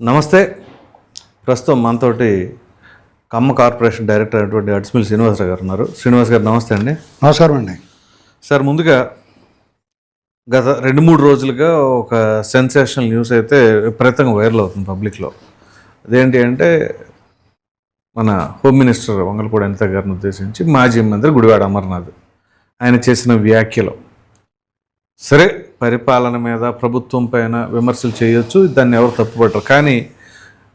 నమస్తే. ప్రస్తుతం మనతోటి కమ్మ కార్పొరేషన్ డైరెక్టర్ అయినటువంటి అడ్స్మిల్ శ్రీనివాసరావు గారు ఉన్నారు. శ్రీనివాస్ గారు నమస్తే అండి. నమస్కారం అండి. సార్, ముందుగా గత 2-3 రోజులుగా ఒక సెన్సేషనల్ న్యూస్ అయితే విపరీతంగా వైరల్ అవుతుంది పబ్లిక్లో. అదేంటి అంటే, మన హోమ్ మినిస్టర్ వంగలపూడి అనిత గారిని ఉద్దేశించి మాజీ మంత్రి గుడివాడ అమర్నాథ్ ఆయన చేసిన వ్యాఖ్యలు. సరే, పరిపాలన మీద ప్రభుత్వం పైన విమర్శలు చేయొచ్చు, దాన్ని ఎవరు తప్పుపట్టరు. కానీ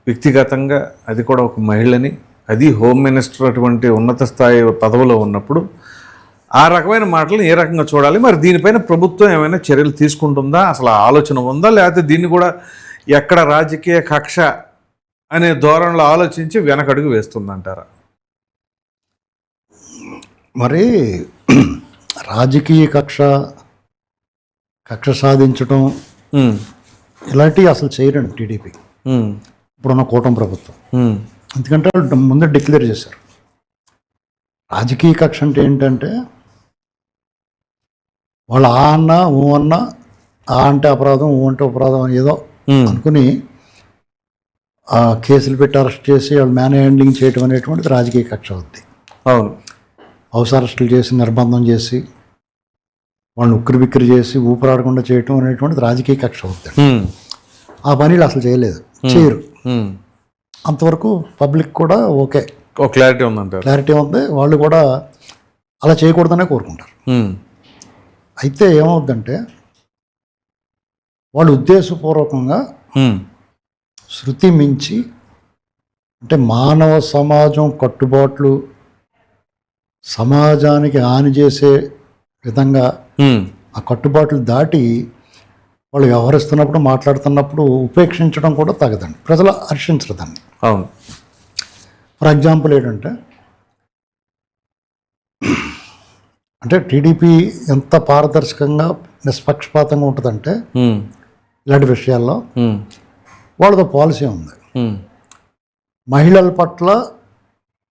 వ్యక్తిగతంగా అది కూడా ఒక మహిళని, అది హోమ్ మినిస్టర్ అటువంటి ఉన్నత స్థాయి పదవిలో ఉన్నప్పుడు ఆ రకమైన మాటలను ఏ రకంగా చూడాలి? మరి దీనిపైన ప్రభుత్వం ఏమైనా చర్యలు తీసుకుంటుందా? అసలు ఆలోచన ఉందా? లేకపోతే దీన్ని కూడా ఎక్కడ రాజకీయ కక్ష అనే ధోరణిలో ఆలోచించి వెనకడుగు వేస్తుందంటారా? మరి రాజకీయ కక్ష సాధించడం ఇలాంటివి అసలు చేయరండి టీడీపీ, ఇప్పుడున్న కూటమి ప్రభుత్వం. ఎందుకంటే వాళ్ళు ముందే డిక్లేర్ చేశారు. రాజకీయ కక్ష అంటే ఏంటంటే, వాళ్ళు ఆ అన్న ఊ అన్న, ఆ అంటే అపరాధం, ఊ అంటే అపరాధం అని ఏదో అనుకుని కేసులు పెట్టి అరెస్ట్ చేసి వాళ్ళు మ్యాన్ హ్యాండ్లింగ్ చేయడం అనేటువంటిది రాజకీయ కక్ష అవుద్ది. అవును. హౌస్ అరెస్టులు చేసి, నిర్బంధం చేసి, వాళ్ళని ఉక్కిరి చేసి ఊపిరాడకుండా చేయటం అనేటువంటిది రాజకీయ కక్ష అవుతుంది. ఆ పనులు అసలు చేయరు. అంతవరకు పబ్లిక్ కూడా ఓకే, క్లారిటీ ఉందంటారు. క్లారిటీ ఉంది. వాళ్ళు కూడా అలా చేయకూడదనే కోరుకుంటారు. అయితే ఏమవుద్దంటే, వాళ్ళు ఉద్దేశపూర్వకంగా శృతి మించి, అంటే మానవ సమాజం కట్టుబాట్లు, సమాజానికి హాని చేసే విధంగా ఆ కట్టుబాట్లు దాటి వాళ్ళు వ్యవహరిస్తున్నప్పుడు, మాట్లాడుతున్నప్పుడు ఉపేక్షించడం కూడా తగదండి. ప్రజలు హర్షించరు దాన్ని. అవును. ఫర్ ఎగ్జాంపుల్ ఏంటంటే, అంటే టీడీపీ ఎంత పారదర్శకంగా నిష్పక్షపాతంగా ఉంటుందంటే ఇలాంటి విషయాల్లో వాళ్ళతో పాలసీ ఉంది. మహిళల పట్ల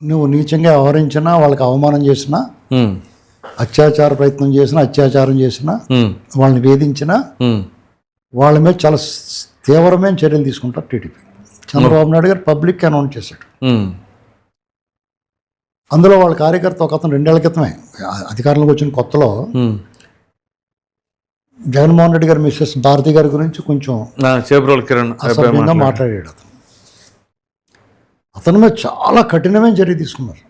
నువ్వు నీచంగా వ్యవహరించినా, వాళ్ళకి అవమానం చేసినా, అత్యాచార ప్రయత్నం చేసినా, అత్యాచారం చేసినా, వాళ్ళని వేధించినా వాళ్ళ మీద చాలా తీవ్రమైన చర్యలు తీసుకుంటారు టీడీపీ. చంద్రబాబు నాయుడు గారు పబ్లిక్ అనౌన్స్ చేశాడు. అందులో వాళ్ళ కార్యకర్త ఒక అతను 2 ఏళ్ల క్రితమే అధికారంలోకి వచ్చిన కొత్తలో జగన్మోహన్ రెడ్డి గారు మిస్సెస్ భారతి గారి గురించి కొంచెం అసభ్యంగా మాట్లాడాడు. అతని మీద చాలా కఠినమైన చర్య తీసుకున్నారు.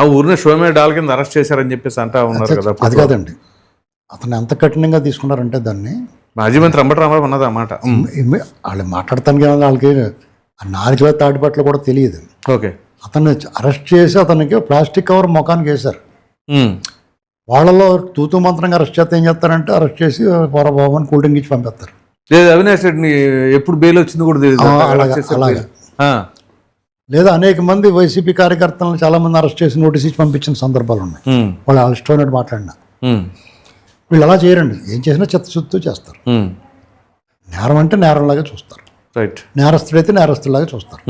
ఆ ఊరిని షోమే డాల్ కింద అరెస్ట్ చేశారని చెప్పేసి అంటా ఉన్నారు కదా. అది కాదండి, అతను ఎంత కఠినంగా తీసుకున్నారంటే, దాన్ని మాజీ మంత్రి అంబటి రామారావు అన్నది అన్నమాట. వాళ్ళు మాట్లాడతానికి వాళ్ళకి నాలుగు తాటిపట్లు కూడా తెలియదు. ఓకే. అతన్ని అరెస్ట్ చేసి అతనికి ప్లాస్టిక్ కవర్ ముఖానికి వేశారు. వాళ్ళలో తూతూ మంత్రంగా అరెస్ట్ చేస్తే ఏం చేస్తారంటే, అరెస్ట్ చేసి బాబుని కూల్ డ్రింక్ ఇచ్చి పంపిస్తారు. అవినాష్ రెడ్డిని ఎప్పుడు బెయిల్ వచ్చింది కూడా తెలియదు. అలాగా లేదా అనేక మంది వైసీపీ కార్యకర్తలను చాలా మంది అరెస్ట్ చేసి నోటీస్ ఇచ్చి పంపించిన సందర్భాలు ఉన్నాయి. వాళ్ళు ఇష్టమైనట్టు మాట్లాడినా. వీళ్ళు అలా చేయరండి. ఏం చేసినా చిత్తశుద్ధితో చేస్తారు. నేరం అంటే నేరంలాగా చూస్తారు. రైట్. నేరస్తుడైతే నేరస్తులాగా చూస్తారు.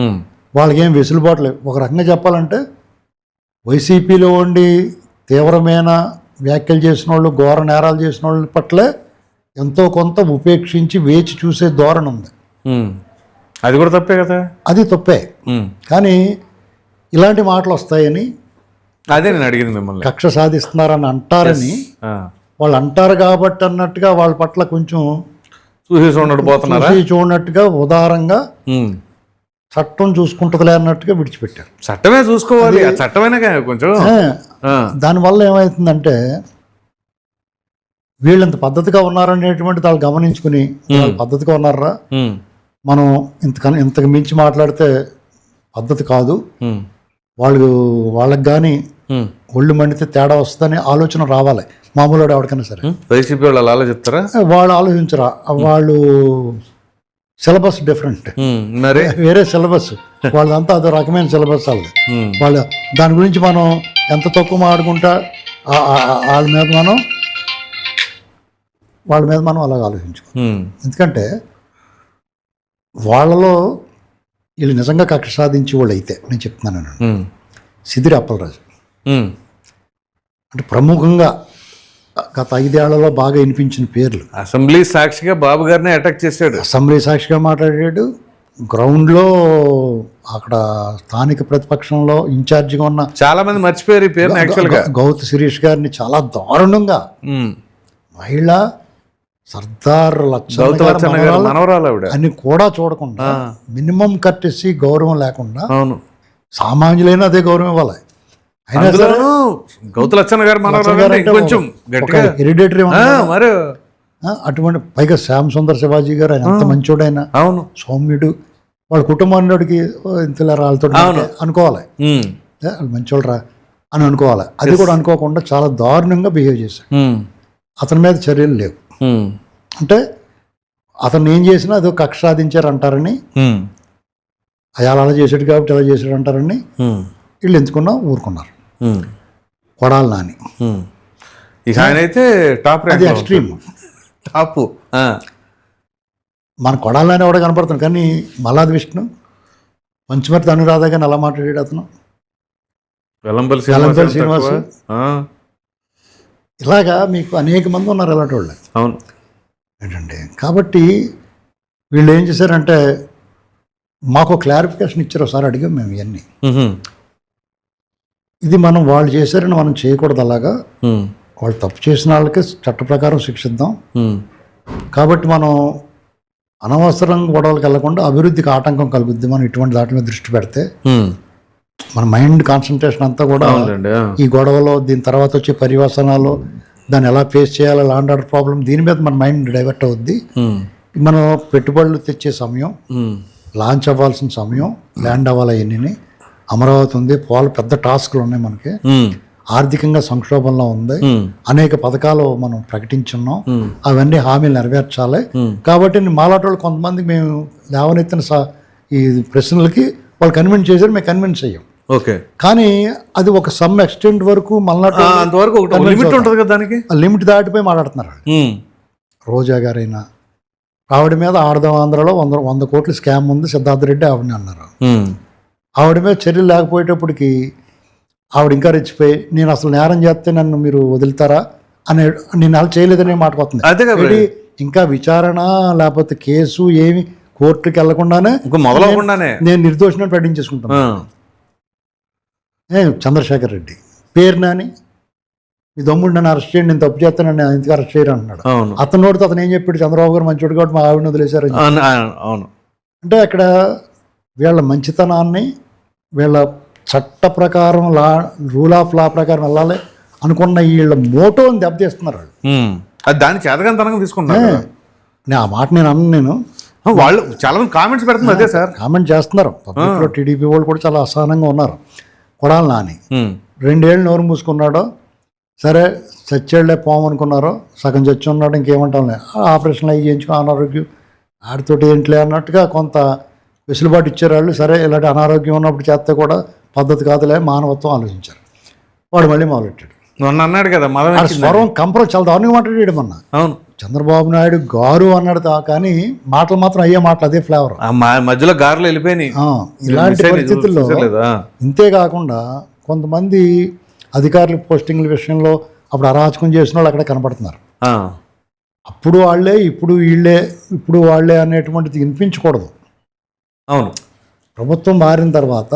వాళ్ళకి ఏం వెసులుబాటు లేవు. ఒక రకంగా చెప్పాలంటే, వైసీపీలో ఉండి తీవ్రమైన వ్యాఖ్యలు చేసిన వాళ్ళు, ఘోర నేరాలు చేసిన వాళ్ళ పట్లే ఎంతో కొంత ఉపేక్షించి వేచి చూసే ధోరణి ఉంది. అది కూడా తప్పే కదా. అది తప్పే. కానీ ఇలాంటి మాటలు వస్తాయని, అదే నేను అడిగింది మిమ్మల్ని, కక్ష సాధిస్తున్నారని అంటారని వాళ్ళు అంటారు కాబట్టి అన్నట్టుగా వాళ్ళ పట్ల కొంచెం చూడనట్టుగా ఉదారంగా చట్టం చూసుకుంటుందిలే అన్నట్టుగా విడిచిపెట్టారు. చట్టమే చూసుకోవాలి. చట్టమైనా కొంచెం దానివల్ల ఏమవుతుందంటే, వీళ్ళంత పద్ధతిగా ఉన్నారనేటువంటిది వాళ్ళు గమనించుకుని, వాళ్ళు పద్ధతిగా ఉన్నారా, మనం ఇంతకు మించి మాట్లాడితే పద్ధతి కాదు, వాళ్ళకి కానీ ఒళ్ళు మండితే తేడా వస్తుందని ఆలోచన రావాలి మామూలు ఎవరికైనా సరే. వైసీపీ వాళ్ళు అలా చెప్తారా? వాళ్ళు ఆలోచించరా. వాళ్ళు సిలబస్ డిఫరెంట్, వేరే సిలబస్ వాళ్ళదంతా అదో రకమైన సిలబస్ వాళ్ళది. వాళ్ళు దాని గురించి మనం ఎంత తక్కువ మాట్లాడుకుంటా వాళ్ళ మీద మనం అలాగ ఆలోచించుకో. ఎందుకంటే వాళ్ళలో వీళ్ళు నిజంగా కక్ష సాధించి వాళ్ళు అయితే, నేను చెప్తున్నాను, సిదిరి అప్పలరాజు అంటే ప్రముఖంగా గత 5 ఏళ్లలో బాగా వినిపించిన పేర్లు. అసెంబ్లీ సాక్షిగా బాబు గారిని అటాక్ చేశాడు. అసెంబ్లీ సాక్షిగా మాట్లాడాడు. గ్రౌండ్లో అక్కడ స్థానిక ప్రతిపక్షంలో ఇన్ఛార్జిగా ఉన్న చాలా మంది మర్చిపోయారు ఈ పేరు యాక్చువల్గా. గౌతు శిరీష్ గారిని చాలా దారుణంగా మహిళ సర్దార్ లచ్చన్న గారి మనవరాలు ఆవిడ అని కూడా చూడకుండా మినిమం కట్టేసి గౌరవం లేకుండా అవును సామాన్యులైనా అదే గౌరవం ఇవ్వాలి. అయినా సరే గౌతు లచ్చన్న గారు మనవరాలు కొంచెం గట్టిగా హెరిడేటరీ మరి అటువంటి పైగా శ్యామ్ సుందర్ శివాజీ గారు ఆయన ఎంత మంచోడైనా అవును సౌమ్యుడు వాళ్ళ కుటుంబానికి ఇంతలా వాళ్ళతో అనుకోవాలి, వాళ్ళు మంచోళ్ళరా అని అనుకోవాలి. అది కూడా అనుకోకుండా చాలా దారుణంగా బిహేవ్ చేశాడు. అతని మీద చర్యలు లేవు. అంటే అతను ఏం చేసినా అదో కక్ష సాధించారు అంటారని, అయాల అలా చేసాడు కాబట్టి అలా చేసాడు అంటారని వీళ్ళు ఎంచుకున్నా ఊరుకున్నారు. కొడాలి నాని ఇక ఆయన అయితే టాప్, అది ఎక్స్ట్రీమ్ టాప్. మన కొడాలి నాని కూడా కనపడుతుంది, కానీ మల్లాది విష్ణు పంచమర్తి అనురాధ గారిని అలా మాట్లాడాడు అతను. వెల్లంపల్లి శ్రీనివాస్ ఇలాగా మీకు అనేక మంది ఉన్నారు అలాంటి వాళ్ళు. అవును ఏంటంటే కాబట్టి వీళ్ళు ఏం చేశారంటే మాకు క్లారిఫికేషన్ ఇచ్చారు. ఒకసారి అడిగాం మేము ఇవన్నీ. ఇది మనం వాళ్ళు చేశారని మనం చేయకూడదు. అలాగా వాళ్ళు తప్పు చేసిన వాళ్ళకి చట్ట ప్రకారం శిక్షిద్దాం. కాబట్టి మనం అనవసరంగా గొడవలకు వెళ్లకుండా అభివృద్ధికి ఆటంకం కలుగుద్ది. మనం ఇటువంటి దాటి మీద దృష్టి పెడితే మన మైండ్ కాన్సన్ట్రేషన్ అంతా కూడా ఈ గొడవలో, దీని తర్వాత వచ్చే పర్యవసనాలు, దాన్ని ఎలా ఫేస్ చేయాలి, ల్యాండ్ ఆర్డర్ ప్రాబ్లం, దీని మీద మన మైండ్ డైవర్ట్ అవుద్ది. మనం పెట్టుబడులు తెచ్చే సమయం, లాంచ్ అవ్వాల్సిన సమయం, ల్యాండ్ అవ్వాలి, అవన్నీ అమరావతి ఉంది, పెద్ద టాస్క్లు ఉన్నాయి మనకి. ఆర్థికంగా సంక్షోభంలో ఉంది, అనేక పథకాలు మనం ప్రకటించున్నాం, అవన్నీ హామీలు నెరవేర్చాలి. కాబట్టి మాలాటోళ్ళు కొంతమంది మేము లేవనెత్తిన ఈ ప్రశ్నలకి వాళ్ళు కన్విన్స్ చేశారు, మేము కన్విన్స్ అయ్యాం. ఓకే, కానీ అది ఒక సమ్ ఎక్స్టెంట్ వరకు మళ్ళీ లిమిట్ ఉంటుంది కదా, దానికి లిమిట్ దాటిపోయి మాట్లాడుతున్నారు. రోజా గారైనా ఆవిడ మీద ఆడదాం ఆంధ్రలో 100 కోట్ల స్కామ్ ఉంది, సిద్ధార్థ రెడ్డి ఆవిడని అన్నారు. ఆవిడ మీద చర్యలు లేకపోయేటప్పటికి ఆవిడ ఇంకా రెచ్చిపోయి నేను అసలు నేరం చేస్తే నన్ను మీరు వదులుతారా అని, నేను అలా చేయలేదనే మాట్లాడుతుంది. ఇంకా విచారణ లేకపోతే కేసు ఏమి కోర్టుకి వెళ్లకుండానే నేను నిర్దోషిని ప్రకటించేసుకుంటాను. చంద్రశేఖర్ రెడ్డి పేరు నాని మీ దమ్ముడు నన్ను అరెస్ట్ చేయండి, నేను తప్పు చేస్తాను, నన్ను ఎందుకు అరెస్ట్ చేయరు అంటున్నాడు. అతను నోటితో అతను ఏం చెప్పాడు, చంద్రబాబు గారు మంచోడు కాబట్టి మా ఆవిడని వదిలేశారు. అంటే అక్కడ వీళ్ళ మంచితనాన్ని, వీళ్ళ చట్ట ప్రకారం రూల్ ఆఫ్ లా ప్రకారం వెళ్ళాలి అనుకున్న వీళ్ళ మోటోని దెబ్బతీస్తున్నారు వాళ్ళు. దాన్ని చేతకంతనంగా తీసుకుంటున్నారు. ఆ మాట నేను అన్నాను. వాళ్ళు చాలా మంది కామెంట్స్ పెడుతున్నారు, అదే సార్ కామెంట్ చేస్తున్నారు. పబ్లిక్లో టీడీపీ వాళ్ళు కూడా చాలా అసహనంగా ఉన్నారు. కొడాలి నాని 2 ఏళ్ళు నోరు మూసుకున్నాడో సరే, చచ్చేళ్లే పోమనుకున్నారో, సగం చచ్చి ఉన్నాడు, ఇంకేమంటాంలే, ఆపరేషన్లు అవి చేయించుకో, అనారోగ్యం ఆడితోటి ఏంటిలే అన్నట్టుగా కొంత వెసులుబాటు ఇచ్చారు వాళ్ళు. సరే, ఇలాంటి అనారోగ్యం ఉన్నప్పుడు చేస్తే కూడా పద్ధతి కాదులే, మానవత్వం ఆలోచించారు. వాడు మళ్ళీ మొదలెట్టాడు. అన్నాడు కదా, స్వరం కంపరం చాలా దారుణంగా మాట్లాడాడు మొన్న. అవును, చంద్రబాబు నాయుడు గారు అన్నాడు, కానీ మాటలు మాత్రం అయ్యే మాటలు, అదే ఫ్లేవర్. మధ్యలో గారులు వెళ్ళిపోయినాయి. ఇలాంటి పరిస్థితుల్లో ఇంతేకాకుండా కొంతమంది అధికారుల పోస్టింగ్ల విషయంలో అప్పుడు అరాచకం చేసిన వాళ్ళు అక్కడ కనపడుతున్నారు. అప్పుడు వాళ్ళే, ఇప్పుడు వాళ్ళే అనేటువంటిది వినిపించకూడదు. అవును, ప్రభుత్వం మారిన తర్వాత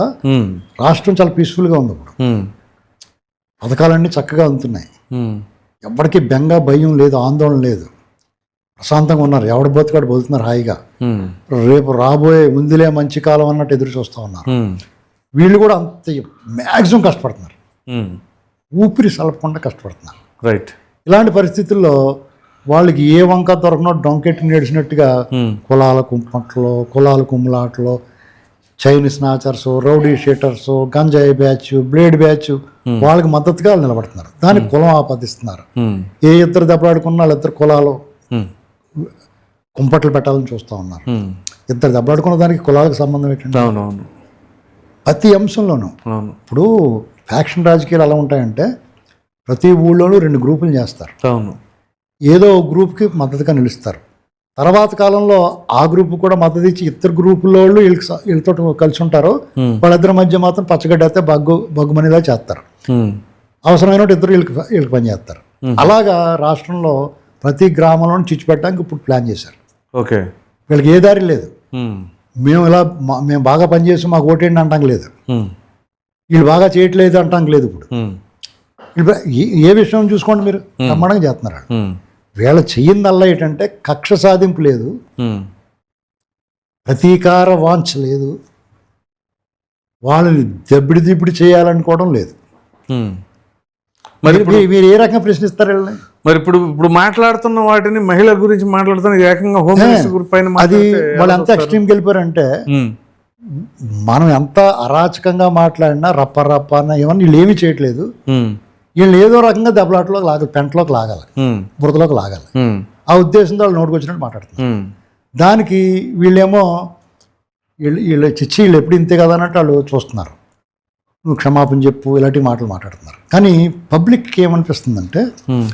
రాష్ట్రం చాలా పీస్ఫుల్గా ఉంది. ఇప్పుడు పథకాలన్నీ చక్కగా అందుతున్నాయి. ఎవరికి బెంగ, భయం లేదు, ఆందోళన లేదు, ప్రశాంతంగా ఉన్నారు. ఎవడు బతుకాడు బతుకుతున్నారు హాయిగా. రేపు రాబోయే ముందులే మంచి కాలం అన్నట్టు ఎదురు చూస్తూ ఉన్నారు. వీళ్ళు కూడా అంత మ్యాక్సిమం కష్టపడుతున్నారు, ఊపిరి సలపకుండా కష్టపడుతున్నారు. రైట్. ఇలాంటి పరిస్థితుల్లో వాళ్ళకి ఏ వంక దొరకనో డొంకెట్టి నేడిచినట్టుగా కులాల కుమ్ములాటలో చైన్ స్నాచర్స్, రౌడీ షీటర్స్, గంజాయి బ్యాచ్, బ్లేడ్ బ్యాచ్ వాళ్ళకి మద్దతుగా నిలబడుతున్నారు. దానికి కులం ఆపాదిస్తున్నారు. ఏ ఇద్దరు దెబ్బలాడుకున్నా వాళ్ళిద్దరు కులాలు కుంపట్లు పెట్టాలని చూస్తూ ఉన్నారు. ఇద్దరు దెబ్బలాడుకున్న దానికి కులాలకు సంబంధం ఏంటంటే ప్రతి అంశంలోనూ. ఇప్పుడు ఫ్యాక్షన్ రాజకీయాలు ఎలా ఉంటాయంటే ప్రతి ఊళ్ళోనూ 2 గ్రూపులు చేస్తారు. ఏదో గ్రూప్కి మద్దతుగా నిలుస్తారు. తర్వాత కాలంలో ఆ గ్రూప్ కూడా మద్దతు ఇచ్చి ఇద్దరు గ్రూపుల వాళ్ళు వీళ్ళతో కలిసి ఉంటారు. వాళ్ళిద్దరి మధ్య మాత్రం పచ్చగడ్డ అయితే బగ్గుమనిలా చేస్తారు. అవసరమైన ఇద్దరు వీళ్ళకి పనిచేస్తారు. అలాగా రాష్ట్రంలో ప్రతి గ్రామంలో చిచ్చు పెట్టడానికి ఇప్పుడు ప్లాన్ చేశారు. ఓకే, వీళ్ళకి ఏ దారి లేదు. మేము ఇలా మేము బాగా పనిచేసి మాకు ఓటేయండి అంటాం లేదు, ఉమ్, వీళ్ళు బాగా చేయట్లేదు అంటాం లేదు. ఇప్పుడు ఉమ్, ఇప్పుడు ఏ విషయం చూసుకోండి మీరు, బ్రహ్మాండంగా చేస్తున్నారు. ఉమ్, వీళ్ళ చెయ్యిందల్లా ఏంటంటే కక్ష సాధింపు లేదు, ఉమ్, ప్రతీకార వాంఛ లేదు, వాళ్ళని దెబ్బడి చేయాలనుకోవడం లేదు. ఉమ్. మరి ఇప్పుడు మీరు ఏ రకంగా ప్రశ్నిస్తారు వీళ్ళని? మరి ఇప్పుడు మాట్లాడుతున్న వాటిని మహిళల గురించి మాట్లాడుతున్న ఏకంగా హోమ్ మినిస్టర్ పైన అది మాట్లాడితే వాళ్ళు ఎలా ఎంత చూస్తారు? ఎక్స్ట్రీమ్కి వెళ్ళిపోయారంటే, ఉమ్, మనం ఎంత అరాచకంగా మాట్లాడినా రప్ప అన్న ఏమన్నా వీళ్ళు ఏమీ చేయట్లేదు, ఉమ్, వీళ్ళు ఏదో రకంగా దెబ్బలాటలోకి లాగాలి, పెంటలోకి లాగాలి, ఉమ్, బురదలోకి లాగాలి. ఉమ్, ఆ ఉద్దేశంతో వాళ్ళు నోటుకు వచ్చినట్టు మాట్లాడుతున్నారు. ఉమ్, దానికి వీళ్ళేమో వీళ్ళు చిచ్చి వీళ్ళు ఎప్పుడు ఇంతే కదా అన్నట్టు వాళ్ళు చూస్తున్నారు. నువ్వు క్షమాపణ చెప్పు ఇలాంటి మాటలు మాట్లాడుతున్నారు. కానీ పబ్లిక్కి ఏమనిపిస్తుందంటే, ఉమ్,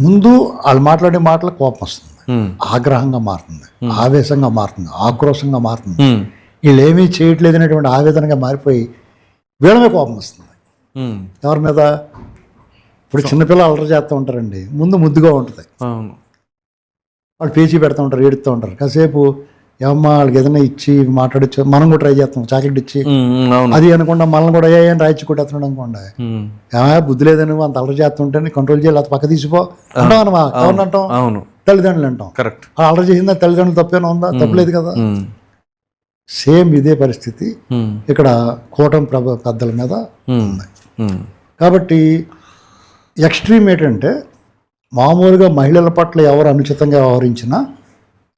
ముందు వాళ్ళు మాట్లాడే మాటలు కోపం వస్తుంది, ఉమ్, ఆగ్రహంగా మారుతుంది, ఆవేశంగా మారుతుంది, ఆక్రోశంగా మారుతుంది. ఉమ్, వీళ్ళు ఏమీ చేయట్లేదు అనేటువంటి ఆవేదనగా మారిపోయి వీళ్ళమే కోపం వస్తుంది. ఉమ్, ఎవరి మీద? ఇప్పుడు చిన్నపిల్లలు అల్లరి చేస్తూ ఉంటారండి, ముందు ముద్దుగా ఉంటుంది, అవును, వాళ్ళు పేచీ పెడతా ఉంటారు, ఏడుస్తూ ఉంటారు. కాసేపు ఏమమ్మా వాళ్ళకి ఏదైనా ఇచ్చి మాట్లాడచ్చు, మనం కూడా ట్రై చేస్తాం, చాక్లెట్ ఇచ్చి ఉమ్, ఉమ్, అవును, అది అనుకుండా మనల్ని కూడా ఏం రాయించి కొట్టేస్తున్నాడు అనుకోండి, ఉమ్, ఏమైనా బుద్ధి లేదని అంత అల్లరి చేస్తుంటే కంట్రోల్ చేయాలి, అది పక్క తీసిపో అంటాం అనమా. ఎవరిని అంటాం? అవును, తల్లిదండ్రులు అంటాం. కరెక్ట్. వాళ్ళు అల్లరి చేసిందా తల్లిదండ్రులు తప్పేనా ఉందా? తప్పలేదు కదా. ఉమ్, సేమ్ ఇదే పరిస్థితి ఉమ్, ఇక్కడ కూటమి పెద్దల మీద ఉమ్, ఉంది. ఉమ్, కాబట్టి ఎక్స్ట్రీమ్ ఏంటంటే, మామూలుగా మహిళల పట్ల ఎవరు అనుచితంగా వ్యవహరించినా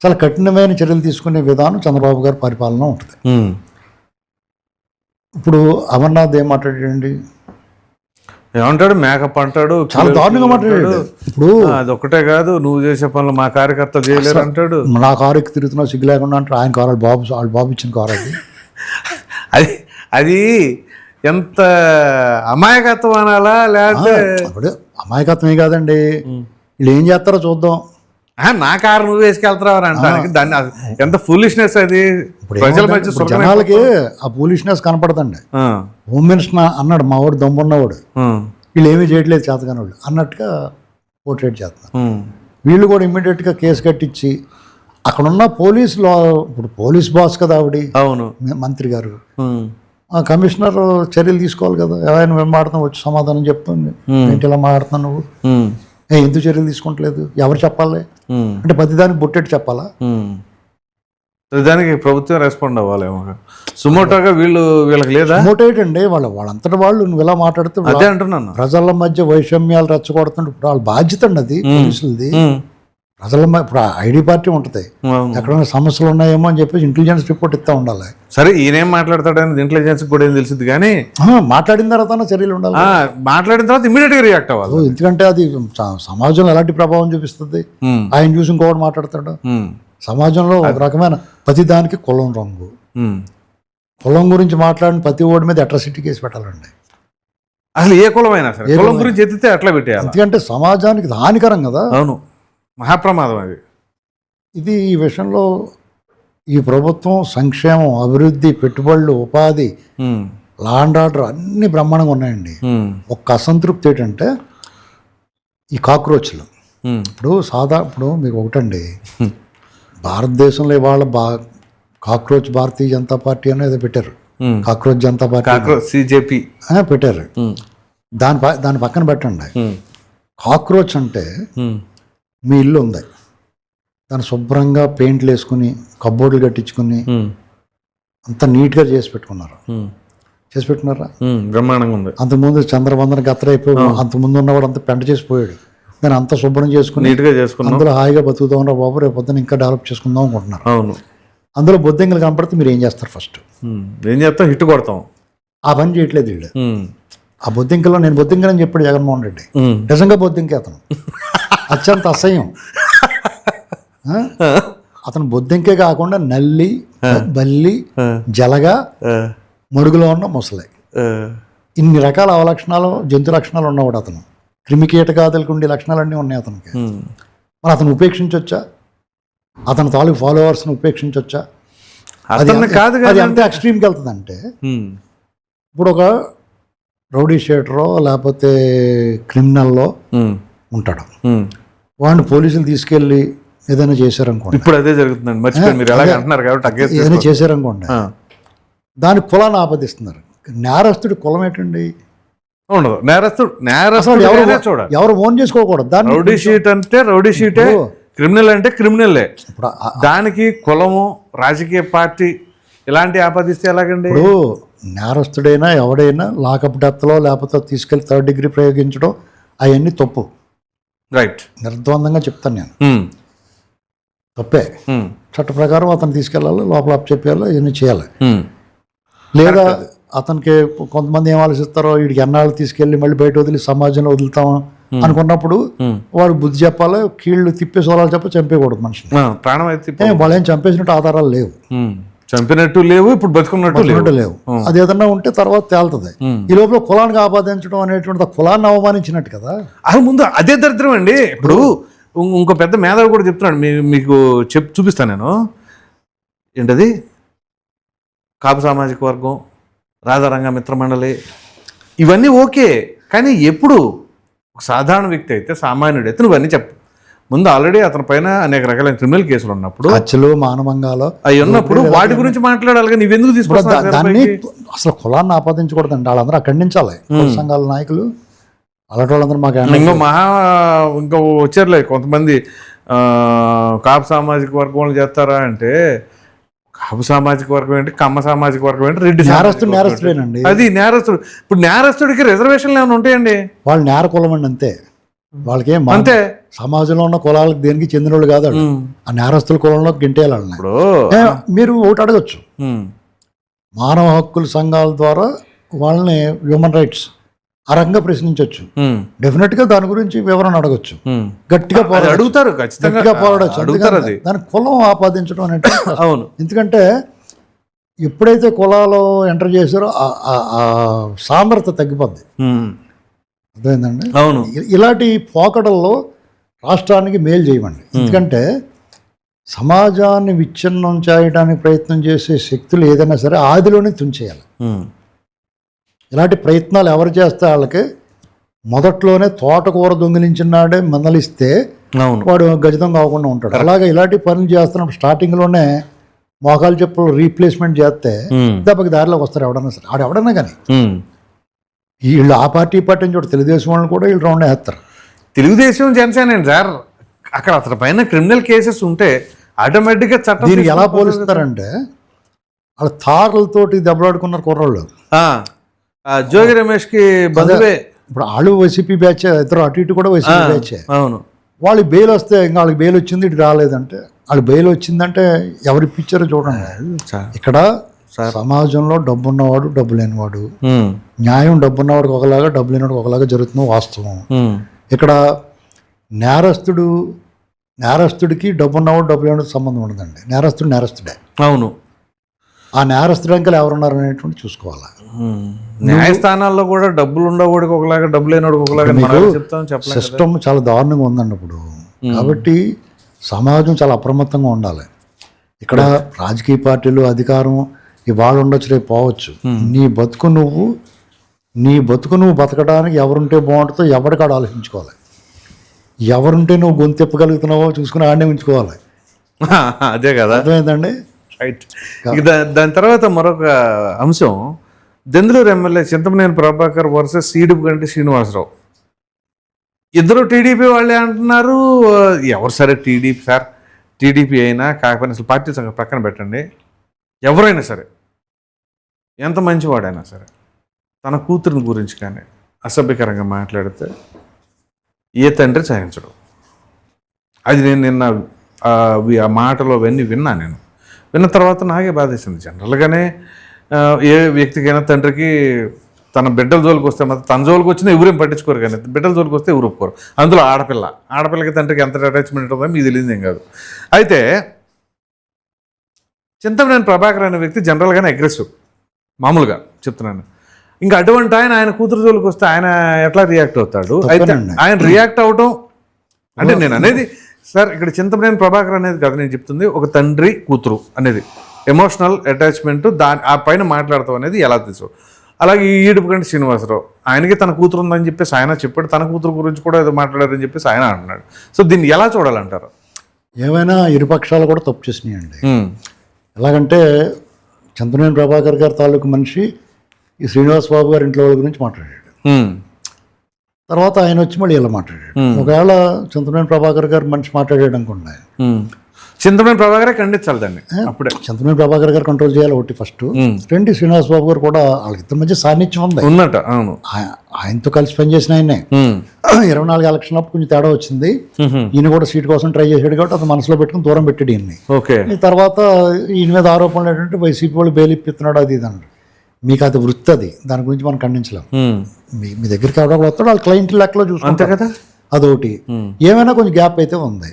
చాలా కఠినమైన చర్యలు తీసుకునే విధానం చంద్రబాబు గారి పరిపాలన ఉంటుంది. ఉమ్. ఇప్పుడు అమర్నాథ్ ఏం మాట్లాడాడండి? ఏమంటాడు? మేకప్ అంటాడు, చాలా దారుణంగా మాట్లాడాడు. ఇప్పుడు అది ఒక్కటే కాదు, నువ్వు చేసే పనులు మా కార్యకర్తలు చేయలేరు అంటాడు. నా కారు ఎక్కి తిరుగుతున్నా సిగ్గు లేకుండా అంటారు. ఆయన కారు వాళ్ళ బాబు ఇచ్చిన కారు అది. అది అది ఎంత అమాయకత్వం అనాలా, లేకపోతే అప్పుడు అమాయకత్వమే కాదండి, వీళ్ళు ఏం చేస్తారో చూద్దాం. నా కారు నువ్వు వేసుకెళ్తావు అని అంటానికి దాన్ని ఎంత ఫూలిష్నెస్ అది. ప్రజల మధ్య ఇప్పుడు జనాలకి ఆ ఫూలిష్నెస్ కనపడదండి. హోమ్ మినిస్టర్ అన్నాడు మా వాడు దమ్మున్నవాడు, వీళ్ళు ఏమీ చేయట్లేదు చేతగాని వాళ్ళు అన్నట్టుగా పోర్ట్రేట్ చేస్తున్నారు. వీళ్ళు కూడా ఇమ్మీడియట్గా కేసు కట్టించి అక్కడున్న పోలీసులో, ఇప్పుడు పోలీస్ బాస్ కదా ఆవిడ, అవును, మంత్రి గారు, ఆ కమిషనర్ చర్యలు తీసుకోవాలి కదా. ఎవరైనా మేము మాట్లాడుతున్నావు వచ్చి సమాధానం చెప్తుంది, ఏంటి ఇలా మాట్లాడుతున్నావు నువ్వు, ఎందుకు చర్యలు తీసుకుంటలేదు, ఎవరు చెప్పాలి అంటే ప్రతిదానికి బొట్టెట్టు చెప్పాలా? దానికి ప్రభుత్వం రెస్పాండ్ అవ్వాలేమో. సుమోటోగా వీళ్ళకి లేదా? సుమోటో ఏంటండి, వాళ్ళంతటి వాళ్ళు నువ్వు ఇలా మాట్లాడుతూ అదే అంటున్నాను, ప్రజల మధ్య వైషమ్యాలు రెచ్చగొడుతుంటే ఇప్పుడు వాళ్ళ బాధ్యత అండి అది పోలీసులది. ప్రజల ఇప్పుడు ఐడి పార్టీ ఉంటుంది, ఎక్కడైనా సమస్యలు ఉన్నాయేమో అని చెప్పేసి ఇంటెలిజెన్స్ రిపోర్ట్ ఇస్తూ ఉండాలి. సరే ఈయనేం మాట్లాడతాడని ఇంటెలిజెన్స్ కూడా ఏం తెలిసింది, కానీ మాట్లాడిన తర్వాత చర్యలు ఉండాలి. మాట్లాడిన తర్వాత ఇమీడియట్ గా రియాక్ట్ అవ్వాలి. ఎందుకంటే అది సమాజంలో ఎలాంటి ప్రభావం చూపిస్తుంది. ఆయన చూసి ఇంకోటి మాట్లాడతాడు. సమాజంలో ఒక రకమైన ప్రతి దానికి కులం రంగు, కులం గురించి మాట్లాడిన ప్రతి ఓడి మీద అట్రాసిటీ కేసు పెట్టాలండి. అసలు ఏ కులమైనా సరే కులం గురించి ఎత్తితే అట్లా పెట్టేయాలి, ఎందుకంటే సమాజానికి హానికరం కదా. అవును, మహాప్రమాదం అది. ఇది ఈ విషయంలో ఈ ప్రభుత్వం సంక్షేమం, అభివృద్ధి, పెట్టుబడులు, ఉపాధి, లా అండ్ ఆర్డర్ అన్ని బ్రహ్మాండంగా ఉన్నాయండి. ఒక్క అసంతృప్తి ఏంటంటే ఈ కాక్రోచ్లు. ఇప్పుడు మీకు ఒకటండి, భారతదేశంలో ఇవాళ కాక్రోచ్ భారతీయ జనతా పార్టీ అనేది పెట్టారు, కాక్రోచ్ జనతా పార్టీ సిజేపీ పెట్టారు. దాని పక్కన పెట్టండి, కాక్రోచ్ అంటే మీ ఇల్లు ఉంది, దాన్ని శుభ్రంగా పెయింట్లు వేసుకుని కబ్బోర్డులు కట్టించుకుని అంత నీట్గా చేసి పెట్టుకున్నారా? బ్రహ్మాండంగా ఉంది. అంతకుముందు చంద్రవందన గత్తరైపోయి అంతకుముందు ఉన్నవాడు అంత పెంట చేసిపోయాడు, దాన్ని అంతా శుభ్రం చేసుకుని నీట్గా చేసుకున్నాం, అందులో హాయిగా బతుకుతాం బాబు, రేపు పొద్దున ఇంకా డెవలప్ చేసుకుందాం అనుకుంటున్నారు. అవును, అందులో బొద్దింకలు కనపడితే మీరు ఏం చేస్తారు? ఫస్ట్ ఏం చేస్తాం? హిట్ కొడతాం. ఆ పని చేయట్లేదు వీళ్ళు. ఆ బొద్దింకలో నేను బొద్దింకలని చెప్పాడు జగన్మోహన్ రెడ్డి, నిజంగా బొద్దింకే అతను, అత్యంత అసహ్యం. అతను బొద్దింకే కాకుండా నల్లి, బల్లి, జలగా, మడుగులో ఉన్న ముసలి, ఇన్ని రకాల అవలక్షణాలు, జంతు లక్షణాలు ఉన్నవాడు అతను. క్రిమికీటకాదులకు ఉండే లక్షణాలన్నీ ఉన్నాయి అతనికి. మరి అతను ఉపేక్షించవచ్చా? అతని తాలూకు ఫాలోవర్స్ని ఉపేక్షించవచ్చా? అది ఎంత ఎక్స్ట్రీమ్కి వెళ్తుందంటే, ఇప్పుడు ఒక రౌడీ షీటరో లేకపోతే క్రిమినల్లో ఉంటాడు, వాడిని పోలీసులు తీసుకెళ్ళి ఏదైనా చేశారనుకోండి, ఇప్పుడు అదే జరుగుతుందండి, మర్చిపోయి మీరు ఎలాగ అంటున్నారు కాబట్టి ఏదైనా చేశారనుకోండి, దాని కులాన్ని ఆపాదిస్తున్నారు. నేరస్తుడి కులం ఏంటండి? ఉండదు. నేరస్తుడు చూడాలి, ఎవరు ఓన్ చేసుకోకూడదు. దాన్ని రౌడీ షీట్ అంటే రౌడీ షీటే, క్రిమినల్ అంటే క్రిమినల్లే. దానికి కులము, రాజకీయ పార్టీ ఇలాంటి ఆపాదిస్తే ఎలాగండి? ఇప్పుడు నేరస్తుడైనా ఎవడైనా లాకప్ డెత్లో లేకపోతే తీసుకెళ్లి 3rd డిగ్రీ ప్రయోగించడం అవన్నీ తప్పు. రైట్, నిర్ద్వందంగా చెప్తాను నేను, తప్పే. చట్ట ప్రకారం అతను తీసుకెళ్ళాలి, లోపల చెప్పేయాలి, ఇవన్నీ చేయాలి. లేదా అతనికి కొంతమంది ఏం ఆలోచిస్తారో, వీడికి ఎన్నాళ్ళు తీసుకెళ్ళి మళ్ళీ బయట వదిలి సమాజంలో వదులుతాం అనుకున్నప్పుడు వాడు బుద్ధి చెప్పాలి, కీళ్ళు తిప్పే సోలాలు చెప్పి చంపేయకూడదు మనిషిని. ప్రాణం అయితే వాళ్ళు ఏం చంపేసినట్టు ఆధారాలు లేవు, చంపినట్టు లేవు, ఇప్పుడు బతుకున్నట్టు లేవు. అది ఏదన్నా ఉంటే తర్వాత తేలుతుంది. ఈ లోపల కులానికి ఆపాదించడం అనేటువంటి కులాన్ని అవమానించినట్టు కదా. అది ముందు అదే దరిద్రం అండి. ఇప్పుడు ఇంకో పెద్ద మేధావి కూడా చెప్తున్నాడు, మీకు చూపిస్తాను నేను. ఏంటది? కాపు సామాజిక వర్గం, రాధారంగ మిత్రమండలి, ఇవన్నీ ఓకే. కానీ ఎప్పుడు ఒక సాధారణ వ్యక్తి అయితే, సామాన్యుడు అయితే నువ్వు అన్నీ చెప్పు. ముందు ఆల్రెడీ అతని పైన అనేక రకాలైన క్రిమినల్ కేసులు ఉన్నప్పుడు, హత్యలు, మానభంగాలు అవి ఉన్నప్పుడు వాటి గురించి మాట్లాడాలి. నువ్వెందుకు తీసుకుంటావు దాన్ని? అసలు కులాన్ని ఆపాదించకూడదండి. వాళ్ళందరూ ఖండించాలి, సంఘాల నాయకులు అలాంటి వాళ్ళందరూ. మాకు ఇంకో వచ్చారులే కొంతమంది, కాపు సామాజిక వర్గం వాళ్ళు చేస్తారా అంటే, కాపు సామాజిక వర్గం ఏంటి, కమ్మ సామాజిక వర్గం ఏంటి, రెడ్డి నేరస్తుడేనండి. అది నేరస్తుడు. ఇప్పుడు నేరస్తుడికి రిజర్వేషన్లు ఏమైనా ఉంటాయండి? వాళ్ళు నేర కులం అండి, అంతే. వాళ్ళకేం అంతే. సమాజంలో ఉన్న కులాలకు దేనికి చెందిన వాళ్ళు కాదు. ఆ నేరస్తుల కులంలో గింటేయాలి. ఇప్పుడు మీరు ఒకటి అడగచ్చు, మానవ హక్కుల సంఘాల ద్వారా వాళ్ళని హ్యూమన్ రైట్స్ ఆ రకంగా ప్రశ్నించవచ్చు. డెఫినెట్ గా దాని గురించి వివరణ అడగచ్చు, గట్టిగా అడుగుతారు, గట్టిగా పోరాడచ్చు. దాని కులం ఆపాదించడం అనేది అవును. ఎందుకంటే ఎప్పుడైతే కులాలు ఎంటర్ చేశారో ఆ సాంద్రత తగ్గిపోద్ది. అర్థమైందండి? అవును. ఇలాంటి పోకడల్లో రాష్ట్రానికి మేలు చేయమండి. ఎందుకంటే సమాజాన్ని విచ్ఛిన్నం చేయడానికి ప్రయత్నం చేసే శక్తులు ఏదైనా సరే ఆదిలోనే తుంచేయాలి. ఇలాంటి ప్రయత్నాలు ఎవరు చేస్తే వాళ్ళకి మొదట్లోనే తోటకూర దొంగిలించినాడే మందలిస్తే వాడు గజితం కాకుండా ఉంటాడు. అలాగే ఇలాంటి పనులు చేస్తున్నప్పుడు స్టార్టింగ్లోనే మోకాలు చెప్పులు రీప్లేస్మెంట్ చేస్తే దెబ్బకి దారిలోకి వస్తారు ఎవడన్నా సరే. ఎవడన్నా కానీ వీళ్ళు ఆ పార్టీ నుంచి కూడా తెలుగుదేశం వాళ్ళని కూడా వీళ్ళు రౌండ్ వేస్తారు. తెలుగుదేశం, జనసేన సార్, అక్కడ అతని పైన క్రిమినల్ కేసెస్ ఉంటే ఆటోమేటిక్గా చట్టం. దీనికి ఎలా పోలుస్తారంటే, వాళ్ళు తారలతోటి దెబ్బలాడుకున్నారు కుర్రోళ్ళు. జోగి రమేష్ కి బంధువే. ఇప్పుడు వాళ్ళు వైసీపీ బ్యాచ్, ఇద్దరు అటు ఇటు కూడా వైసీపీ బ్యాచ్. అవును. వాళ్ళకి బెయిల్ వస్తే ఇంకా వాళ్ళకి బెయిల్ వచ్చింది, ఇటు రాలేదంటే, వాళ్ళు బెయిల్ వచ్చిందంటే ఎవరి పిక్చర్ చూడండి. ఇక్కడ సమాజంలో డబ్బున్నవాడు, డబ్బు లేనివాడు, న్యాయం డబ్బున్నవాడికి ఒకలాగా, డబ్బు లేనివాడికి ఒకలాగా జరుగుతున్న వాస్తవం. ఇక్కడ నేరస్తుడికి డబ్బున్నవాడు, డబ్బు లేనివాడికి సంబంధం ఉండదండి. నేరస్తుడే. అవును. ఆ నేరస్తుడు అంకలు ఎవరున్నారు అనేటువంటి చూసుకోవాలి. న్యాయస్థానాల్లో కూడా డబ్బులు ఉండవాడికి ఒకలాగా, డబ్బు లేనివాడికి ఒకలాగా సిస్టమ్ చాలా దారుణంగా ఉందండి ఇప్పుడు. కాబట్టి సమాజం చాలా అప్రమత్తంగా ఉండాలి. ఇక్కడ రాజకీయ పార్టీలు, అధికారం ఇవాళ ఉండొచ్చు, రేపు పోవచ్చు. నీ బతుకు నువ్వు బతకడానికి ఎవరుంటే బాగుంటుందో ఎవరికాడ ఆలోచించుకోవాలి. ఎవరుంటే నువ్వు గొంతు తిప్పగలుగుతున్నావో చూసుకుని ఆడనే ఉంచుకోవాలి. అదే కదా, అర్థమైందండి? రైట్. దాని తర్వాత మరొక అంశం, దెందులూరు ఎమ్మెల్యే చింతమనేని ప్రభాకర్ వర్సెస్ సీడుపుగంటి శ్రీనివాసరావు. ఇద్దరు టీడీపీ వాళ్ళే అంటున్నారు. ఎవరు సరే టీడీపీ సార్, టీడీపీ అయినా కాకపోయినా అసలు పార్టీ సంగతి పక్కన పెట్టండి, ఎవరైనా సరే, ఎంత మంచివాడైనా సరే, తన కూతురిని గురించి కానీ అసభ్యకరంగా మాట్లాడితే ఏ తండ్రి సహించడు. అది నేను నిన్న ఆ మాటలో అవన్నీ విన్న తర్వాత నాకే బాధేసింది. జనరల్గానే ఏ వ్యక్తికైనా తండ్రికి తన బిడ్డల జోలికి వస్తే మాత్రం, తన జోలికి వచ్చినా ఎవరేం పట్టించుకోరు, కానీ బిడ్డల జోలికి వస్తే ఎవరు ఒప్పుకోరు. అందులో ఆడపిల్లకి తండ్రికి ఎంత అటాచ్మెంట్ ఉంటుందో మీకు తెలియదు ఏం కాదు. అయితే చింతమనేని ప్రభాకర్ అనే వ్యక్తి జనరల్గానే అగ్రెసివ్, మామూలుగా చెప్తున్నాను. ఇంకా అటువంటి ఆయన కూతురు జోలికి వస్తే ఆయన ఎట్లా రియాక్ట్ అవుతాడు? అయితే ఆయన రియాక్ట్ అవటం అంటే, నేను అనేది సార్ ఇక్కడ చింతమనేని ప్రభాకర్ అనేది కాదు నేను చెప్తుంది, ఒక తండ్రి కూతురు అనేది ఎమోషనల్ అటాచ్మెంట్, ఆ పైన మాట్లాడతాం అనేది ఎలా తెలుసు. అలాగే ఈడుపుగంటి శ్రీనివాసరావు, ఆయనకి తన కూతురు ఉందని చెప్పేసి ఆయన చెప్పాడు, తన కూతురు గురించి కూడా ఏదో మాట్లాడారని చెప్పేసి ఆయన అంటున్నాడు. సో దీన్ని ఎలా చూడాలంటారు? ఏమైనా ఇరుపక్షాలు కూడా తప్పు చేసినాయండి. ఉమ్, ఎలాగంటే చింతనేని ప్రభాకర్ గారి తాలూకు మనిషి ఈ శ్రీనివాస్ బాబు గారి ఇంట్లో వాళ్ళ గురించి మాట్లాడాడు. ఉమ్, తర్వాత ఆయన వచ్చి మళ్ళీ ఇలా మాట్లాడాడు. ఒకవేళ చింతనేని ప్రభాకర్ గారు మనిషి మాట్లాడాడు అనుకోండి, ఉమ్. చింతమనేని ప్రభాకరే ఖండించాలి దాన్ని అప్పుడే. చింతనేని ప్రభాకర్ గారు కంట్రోల్ చేయాలి ఒకటి ఫస్ట్. రెండు, శ్రీనివాస్ బాబు గారు కూడా వాళ్ళకిద్దరి మధ్య సాన్నిధ్యం ఉంది. ఉన్నట. అవును. ఆయనతో కలిసి పనిచేసిన ఆయనే. 24 ఎలక్షన్ అప్పుడు కొంచెం తేడా వచ్చింది. ఈయన కూడా సీట్ కోసం ట్రై చేశాడు కాబట్టి అది మనసులో పెట్టుకుని దూరం పెట్టాడు ఈయన్ని. ఓకే. ఈ తర్వాత ఈయన మీద ఆరోపణలు ఏంటంటే వైసీపీ వాళ్ళు బెయిల్ ఇప్పిస్తున్నాడు అది ఇది అన్నాడు. మీకు అది వృత్తి, అది దాని గురించి మనం ఖండించలేం. మీ దగ్గరికి ఎవడో వస్తాడు వాళ్ళ క్లయింట్ లెక్కలో చూసుకుంటే కదా, అదొకటి. ఏమైనా కొంచెం గ్యాప్ అయితే ఉంది.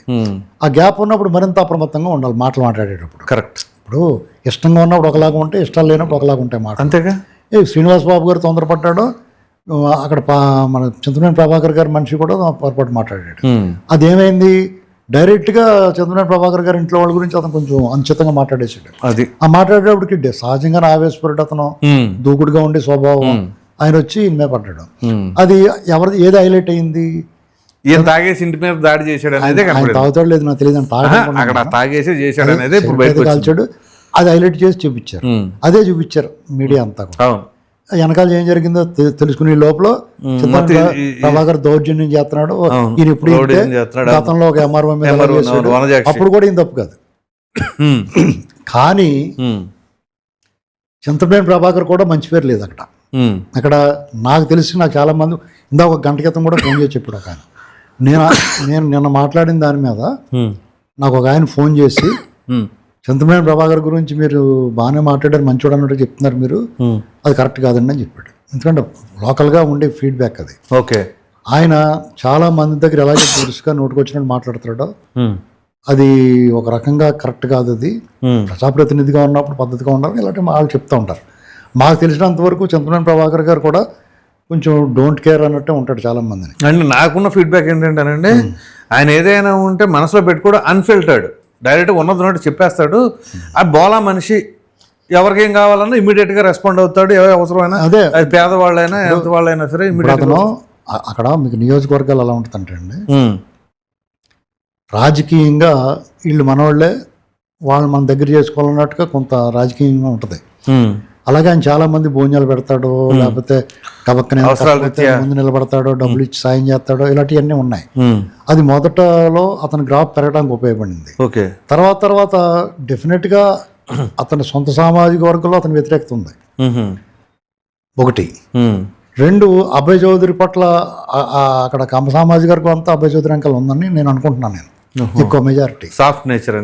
ఆ గ్యాప్ ఉన్నప్పుడు మరింత అప్రమత్తంగా ఉండాలి మాటలు మాట్లాడేటప్పుడు. కరెక్ట్. ఇప్పుడు ఇష్టంగా ఉన్నప్పుడు ఒకలాగా ఉంటే, ఇష్టాలు లేనప్పుడు ఒకలాగా ఉంటాయి మాట. అంతేగా. శ్రీనివాస్ బాబు గారు తొందరపడ్డాడు, అక్కడ మన చింతనేని ప్రభాకర్ గారి మనిషి కూడా పొరపాటు మాట్లాడాడు. అదేమైంది, డైరెక్ట్గా చంద్రబాబు ప్రభాకర్ గారి ఇంట్లో వాళ్ళ గురించి అతను కొంచెం అనుచితంగా మాట్లాడేసాడు. అది ఆ మాట్లాడేటప్పటికి సహజంగానే ఆవేశపడ్డాడు అతను, దూకుడుగా ఉండే స్వభావం. ఆయన వచ్చి ఇన్మే పడ్డాడు. అది ఏది హైలైట్ అయింది, ఈయన తాగేసి ఇంటి మీద దాడి చేశాడు అనేది. ఆయన తాగుతాడు లేదు నాకు తెలియదు, అక్కడ తాగేసి చేశాడు అనేది కాల్చాడు. అది హైలైట్ చేసి చూపించారు. అదే చూపించారు మీడియా అంతా. వెనకాల ఏం జరిగిందో తెలుసుకునే లోపల ప్రభాకర్ దౌర్జన్యం చేస్తున్నాడు, ఈయన ఇప్పుడు గతంలో ఒక ఎంఆర్ఓ మీద అప్పుడు కూడా ఈయన తప్పు కాదు. కానీ చింతనేని ప్రభాకర్ కూడా మంచి పేరు లేదు అక్కడ. అక్కడ నాకు తెలిసి నాకు చాలా మంది ఇందాక ఒక గంట క్రితం కూడా ఫోన్ చేసి చెప్పాడు ఒక ఆయన. నేను నిన్న మాట్లాడిన దాని మీద నాకు ఒక ఆయన ఫోన్ చేసి, చింతనేని ప్రభాకర్ గురించి మీరు బాగానే మాట్లాడారు, మంచోడు అన్నట్టు చెప్తున్నారు మీరు, అది కరెక్ట్ కాదండి అని చెప్పాడు. ఎందుకంటే లోకల్గా ఉండే ఫీడ్బ్యాక్ అది. ఓకే. ఆయన చాలా మంది దగ్గర ఎలాగే పురుషుగా నోటుకొచ్చినట్టు మాట్లాడతాడో అది ఒక రకంగా కరెక్ట్ కాదు. అది ప్రజాప్రతినిధిగా ఉన్నప్పుడు పద్ధతిగా ఉండాలి, ఇలాంటి వాళ్ళు చెప్తూ ఉంటారు. మాకు తెలిసినంత వరకు చింతనేని ప్రభాకర్ గారు కూడా కొంచెం డోంట్ కేర్ అన్నట్టే ఉంటాడు చాలా మందిని. అండ్ నాకున్న ఫీడ్బ్యాక్ ఏంటంటేనండి, ఆయన ఏదైనా ఉంటే మనసులో పెట్టుకోవడం అన్ఫిల్టర్డ్, డైరెక్ట్గా ఉన్నది చెప్పేస్తాడు. ఆ బోలా మనిషి ఎవరికేం కావాలన్నా ఇమీడియట్గా రెస్పాండ్ అవుతాడు. ఎవరు అవసరమైనా, అదే అది పేదవాళ్ళైనా ఎంత వాళ్ళైనా సరే ఇమీడియట్గా. అక్కడ మీకు నియోజకవర్గాలు ఎలా ఉంటుందంటే అండి, రాజకీయంగా వీళ్ళు మనవాళ్ళే, వాళ్ళు మన దగ్గర చేసుకోవాలన్నట్టుగా కొంత రాజకీయంగా ఉంటుంది. అలాగే ఆయన చాలా మంది భోజనాలు పెడతాడు, లేకపోతే కబక్కనే ముందు నిలబడతాడు, డబ్బులు ఇచ్చి సాయం చేస్తాడు, ఇలాంటివన్నీ ఉన్నాయి. అది మొదటలో అతని గ్రాఫ్ పెరగడానికి ఉపయోగపడింది. తర్వాత డెఫినెట్ గా అతని సొంత సామాజిక వర్గంలో అతని వ్యతిరేకత ఉంది ఒకటి. రెండు, అభయ్ చౌదరి పట్ల అక్కడ కమ్మ సామాజిక వర్గం అంతా అభయ్ చౌదరి అంకల్ ఉందని నేను అనుకుంటున్నాను. నేను ఎక్కువ మెజారిటీ సాఫ్ట్ నేచర్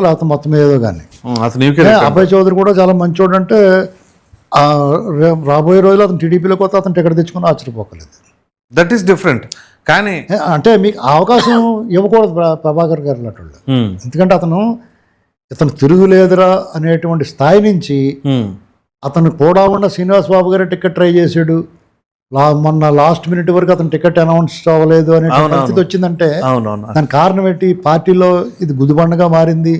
లేకపోతే మొత్తం ఏదో కానీ. అభయ్ చౌదరి కూడా చాలా మంచోడు. అంటే రాబోయే రోజులు అతను టీడీపీలోకి వస్తే అతను టికెట్ తెచ్చుకుని ఆశ్చర్యపోకలేదు. That is different. కానీ అంటే మీకు అవకాశం ఇవ్వకూడదు ప్రభాకర్ గారు అటువంటి. ఎందుకంటే ఇతను తిరుగులేదురా అనేటువంటి స్థాయి నుంచి అతను కూడా ఉన్న శ్రీనివాస్ బాబు గారు టికెట్ ట్రై చేశాడు. మొన్న లాస్ట్ మినిట్ వరకు అతను టికెట్ అనౌన్స్ అవ్వలేదు అనే పరిస్థితి వచ్చిందంటే దాని కారణం ఏంటి? పార్టీలో ఇది గుదిబండగా మారింది,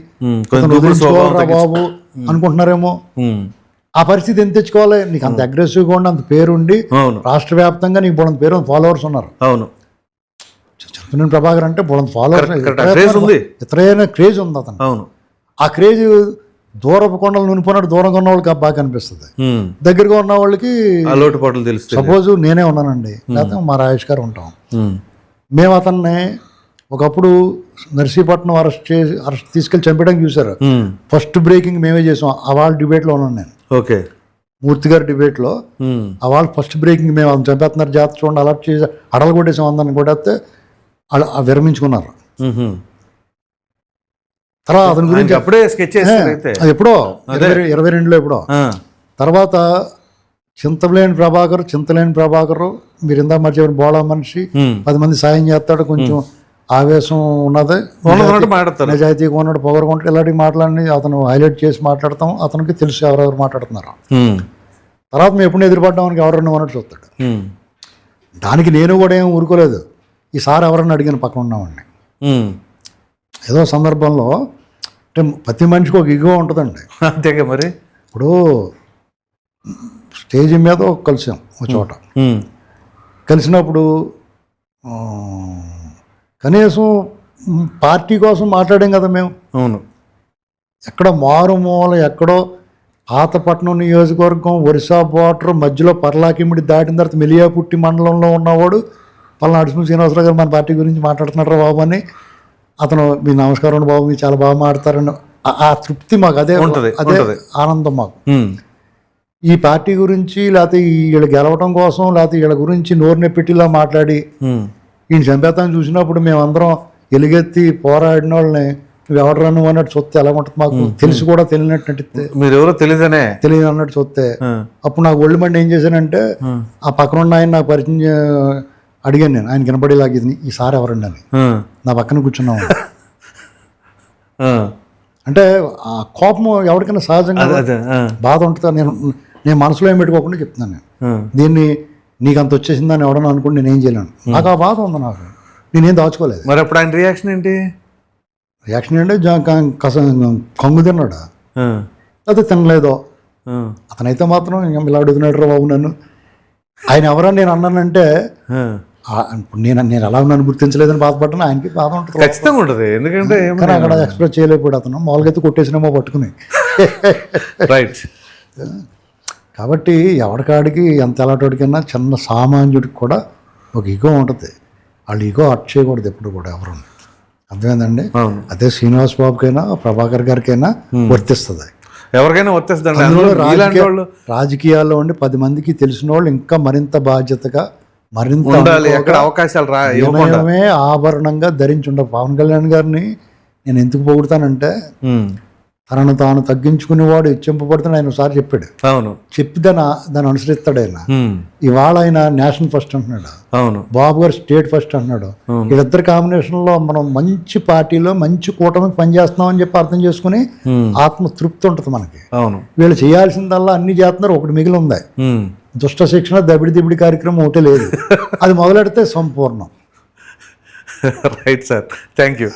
బాబు అనుకుంటున్నారేమో. ఆ పరిస్థితి ఎంత తెచ్చుకోవాలి? నీకు అంత అగ్రెసివ్గా ఉండి అంత పేరుండి రాష్ట్ర వ్యాప్తంగా నీకు బోడంత పేరు ఫాలోవర్స్ ఉన్నారు. చింతనేని ప్రభాకర్ అంటే బోడంత ఫాలోవర్స్, ఇతరైన క్రేజ్ ఉంది అతను. ఆ క్రేజ్ దూరపు కొండలు నునిపోయినట్టు దూరంగా ఉన్న వాళ్ళకి బాగా కనిపిస్తుంది, దగ్గరగా ఉన్న వాళ్ళకి లోటుపాట్లు తెలుస్తుంది. సపోజ్ నేనే ఉన్నానండి, లేకపోతే మా రాజేష్ గారు ఉంటాం. మేము అతన్ని ఒకప్పుడు నర్సీపట్నం అరెస్ట్ తీసుకెళ్లి చంపడానికి చూసారు. ఫస్ట్ బ్రేకింగ్ మేమే చేసాం. అవాళ డిబేట్లో ఉన్నాను నేను. ఓకే. మూర్తి గారి డిబేట్లో అవాళ ఫస్ట్ బ్రేకింగ్ మేము అతను చంపేస్తున్నారు, జాగ్రత్త చూడండి, అలర్ట్ చేసి అడలు కొట్టేసాం. అందరిని కొట్టేస్తే విరమించుకున్నారు. తర్వాత అతని గురించి అప్పుడే స్కెచ్ అది ఎప్పుడో 22లో ఎప్పుడో. తర్వాత చింతలేని ప్రభాకర్ మీరు ఇందా మధ్య బోళా మనిషి, 10 మంది సాయం చేస్తాడు, కొంచెం ఆవేశం ఉన్నది, నిజాయితీగా ఉన్నాడు, పొగరుగా ఉంటాడు, ఇలాంటి మాట్లాడి అతను హైలైట్ చేసి మాట్లాడతాం. అతనికి తెలుసు ఎవరెవరు మాట్లాడుతున్నారు. తర్వాత మేము ఎప్పుడు ఎదురుపడ్డానికి ఎవరన్నా ఉన్నట్టు చూస్తాడు. దానికి నేను కూడా ఏం ఊరుకోలేదు. ఈసారి ఎవరన్నా అడిగాను పక్కన ఉన్నామండి. ఏదో సందర్భంలో అంటే ప్రతి మనిషికి ఒక ఇగో ఉంటుందండి. అంతేగా మరి. ఇప్పుడు స్టేజ్ మీద కలిసాం ఒక చోట. కలిసినప్పుడు కనీసం పార్టీ కోసం మాట్లాడాం కదా మేము. అవును. ఎక్కడ మారుమూల ఎక్కడో పాతపట్నం నియోజకవర్గం ఒరిస్సా బార్డర్ మధ్యలో పర్లాకిమిడి దాటిన తర్వాత మెలియాపుట్టి మండలంలో ఉన్నవాడు పలానా అడుసు శ్రీనివాసరావు గారు మన పార్టీ గురించి మాట్లాడుతున్నారా బాబు అని, అతను మీ నమస్కారం బాబు మీరు చాలా బాగా మాట్లాడతారని ఆ తృప్తి మాకు అదే అదే ఆనందం మాకు. ఈ పార్టీ గురించి లేకపోతే వీళ్ళు గెలవడం కోసం లేకపోతే వీళ్ళ గురించి నోరు నెప్పెట్టిలా మాట్లాడి ఈయన చంపేతాన్ని చూసినప్పుడు మేమందరం ఎలుగెత్తి పోరాడిన వాళ్ళని ఎవడరా నువ్వు అన్నట్టు చూస్తే ఎలా ఉంటుంది మాకు. తెలిసి కూడా తెలియనట్టు నటిస్తే మీరు ఎవరో తెలియదు అన్నట్టు చూస్తే అప్పుడు నాకు ఒళ్ళు మండి ఏం చేశానంటే ఆ పక్కన ఉన్న ఆయన నాకు పరిచయం అడిగాను నేను, ఆయన కనపడేలాగా ఇది ఈ సార్ ఎవరండి అని. నా పక్కన కూర్చున్నాము. అంటే ఆ కోపం ఎవరికైనా సహజంగా బాధ ఉంటుంది. నేను మనసులో ఏం పెట్టుకోకుండా చెప్తున్నాను. నేను దీన్ని నీకు అంత వచ్చేసిందని ఎవడన్నా అనుకుంటే నేనేం చేయలేను. నాకు ఆ బాధ ఉంది, నాకు నేనేం దాచుకోలేదు. మరి అప్పుడు ఆయన రియాక్షన్ ఏంటి? రియాక్షన్ అంటే కంగు తిన్నాడా లేకపోతే తినలేదో. అతనైతే మాత్రం ఇంకా ఇలా అడుగుతున్నాడు రా బాబు నన్ను. ఆయన ఎవరని నేను అన్నానంటే నేను ఎలా ఉన్నాను గుర్తించలేదని బాధపడ్డాను. ఆయనకి బాధ ఉంటుంది, ఖచ్చితంగా ఉంటుంది. ఎందుకంటే కానీ అక్కడ ఎక్స్ప్రెస్ చేయలేకపోయాడు అతను. మామూలుగా అయితే కొట్టేసినేమో పట్టుకుని. రైట్. కాబట్టి ఎవరికాడికి ఎంత ఎలాంటికైనా చిన్న సామాన్యుడికి కూడా ఒక ఈగో ఉంటుంది. వాళ్ళు ఈగో హర్ట్ చేయకూడదు ఎప్పుడు కూడా ఎవరు. అర్థమైందండి? అదే శ్రీనివాస్ బాబుకైనా ప్రభాకర్ గారికైనా వర్తిస్తుంది, ఎవరికైనా వర్తిస్తుంది. రాజకీయాల్లో ఉండి 10 మందికి తెలిసిన వాళ్ళు ఇంకా మరింత బాధ్యతగా మరింత అవకాశాలు వినయమే ఆభరణంగా ధరించి ఉండవు. పవన్ కళ్యాణ్ గారిని నేను ఎందుకు పొగుడుతానంటే తనను తాను తగ్గించుకునేవాడు హెచ్చింపబడుతున్న ఆయన ఒకసారి చెప్పాడు. అవును. చెప్పి దాన్ని అనుసరిస్తాడు ఆయన. ఇవాళ ఆయన నేషనల్ ఫస్ట్ అంటున్నాడు, అవును, బాబు గారు స్టేట్ ఫస్ట్ అంటున్నాడు. వీళ్ళిద్దరు కాంబినేషన్లో మనం మంచి పార్టీలో మంచి కూటమికి పనిచేస్తున్నాం అని చెప్పి అర్థం చేసుకుని ఆత్మ తృప్తి ఉంటుంది మనకి. అవును. వీళ్ళు చేయాల్సిందల్లా అన్ని చేస్తున్నారు, ఒకటి మిగిలి ఉంది. దుష్ట శిక్షణ దబిడి కార్యక్రమం ఒకటే లేదు. అది మొదలెడితే సంపూర్ణం. Right sir, thank you.